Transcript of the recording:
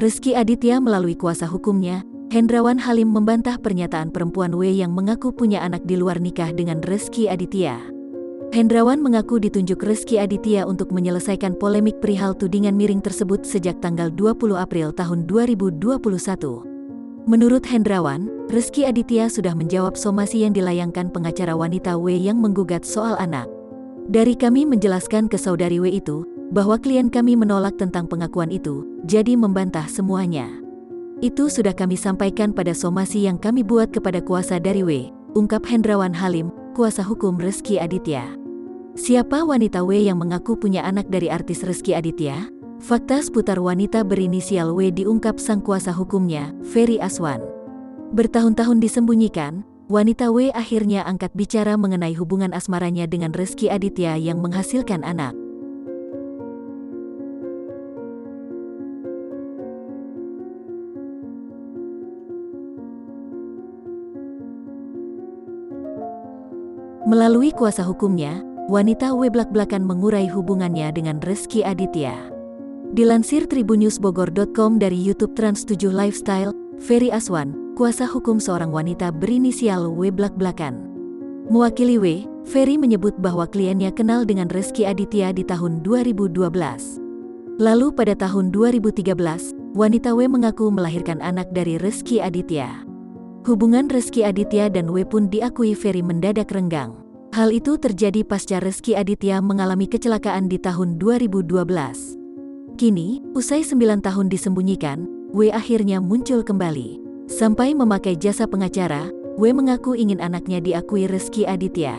Rizky Aditya melalui kuasa hukumnya, Hendrawan Halim membantah pernyataan perempuan W yang mengaku punya anak di luar nikah dengan Rizky Aditya. Hendrawan mengaku ditunjuk Rizky Aditya untuk menyelesaikan polemik perihal tudingan miring tersebut sejak tanggal 20 April tahun 2021. Menurut Hendrawan, Rizky Aditya sudah menjawab somasi yang dilayangkan pengacara wanita W yang menggugat soal anak. Dari kami menjelaskan ke saudari W itu, bahwa klien kami menolak tentang pengakuan itu, jadi membantah semuanya. Itu sudah kami sampaikan pada somasi yang kami buat kepada kuasa dari W, ungkap Hendrawan Halim, kuasa hukum Rizky Aditya. Siapa wanita W yang mengaku punya anak dari artis Rizky Aditya? Fakta seputar wanita berinisial W diungkap sang kuasa hukumnya, Ferry Aswan. Bertahun-tahun disembunyikan, wanita W akhirnya angkat bicara mengenai hubungan asmaranya dengan Rizky Aditya yang menghasilkan anak. Melalui kuasa hukumnya, wanita W blak-blakan mengurai hubungannya dengan Rizky Aditya. Dilansir tribunnewsbogor.com dari YouTube Trans 7 Lifestyle, Ferry Aswan, kuasa hukum seorang wanita berinisial W blak-blakan. Mewakili W, Ferry menyebut bahwa kliennya kenal dengan Rizky Aditya di tahun 2012. Lalu pada tahun 2013, wanita W mengaku melahirkan anak dari Rizky Aditya. Hubungan Rizky Aditya dan W pun diakui Ferry mendadak renggang. Hal itu terjadi pasca Rizky Aditya mengalami kecelakaan di tahun 2012. Kini, usai 9 tahun disembunyikan, W akhirnya muncul kembali. Sampai memakai jasa pengacara, W mengaku ingin anaknya diakui Rizky Aditya.